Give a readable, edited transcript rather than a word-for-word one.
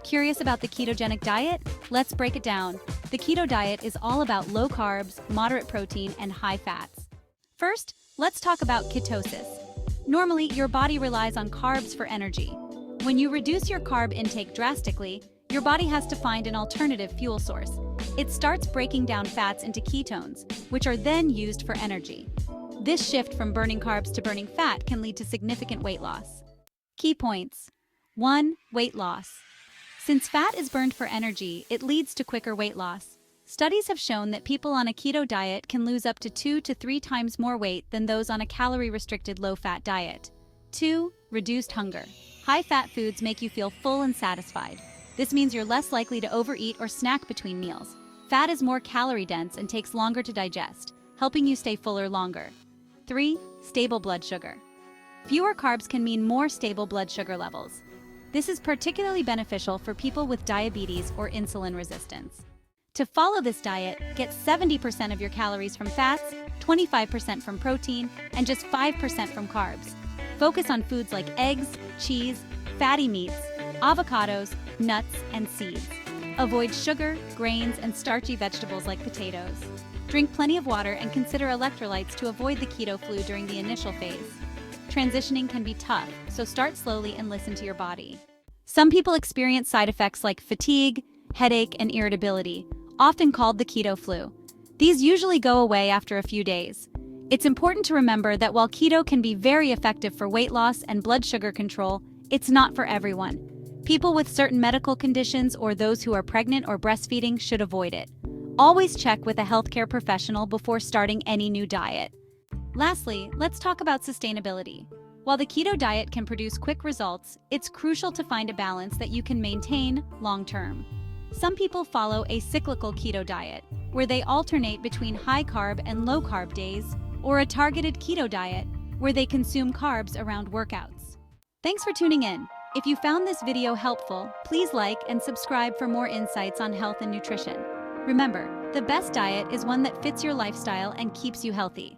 Curious about the ketogenic diet? Let's break it down. The keto diet is all about low carbs, moderate protein, and high fats. First, let's talk about ketosis. Normally, your body relies on carbs for energy. When you reduce your carb intake drastically, your body has to find an alternative fuel source. It starts breaking down fats into ketones, which are then used for energy. This shift from burning carbs to burning fat can lead to significant weight loss. Key points. 1. Weight loss. Since fat is burned for energy, it leads to quicker weight loss. Studies have shown that people on a keto diet can lose up to 2 to 3 times more weight than those on a calorie-restricted low-fat diet. 2. Reduced hunger. High-fat foods make you feel full and satisfied. This means you're less likely to overeat or snack between meals. Fat is more calorie-dense and takes longer to digest, helping you stay fuller longer. 3. Stable blood sugar. Fewer carbs can mean more stable blood sugar levels. This is particularly beneficial for people with diabetes or insulin resistance. To follow this diet, get 70% of your calories from fats, 25% from protein, and just 5% from carbs. Focus on foods like eggs, cheese, fatty meats, avocados, nuts, and seeds. Avoid sugar, grains, and starchy vegetables like potatoes. Drink plenty of water and consider electrolytes to avoid the keto flu during the initial phase. Transitioning can be tough, so start slowly and listen to your body. Some people experience side effects like fatigue, headache, and irritability, often called the keto flu. These usually go away after a few days. It's important to remember that while keto can be very effective for weight loss and blood sugar control, it's not for everyone. People with certain medical conditions or those who are pregnant or breastfeeding should avoid it. Always check with a healthcare professional before starting any new diet. Lastly, let's talk about sustainability. While the keto diet can produce quick results, it's crucial to find a balance that you can maintain long-term. Some people follow a cyclical keto diet, where they alternate between high-carb and low-carb days, or a targeted keto diet, where they consume carbs around workouts. Thanks for tuning in. If you found this video helpful, please like and subscribe for more insights on health and nutrition. Remember, the best diet is one that fits your lifestyle and keeps you healthy.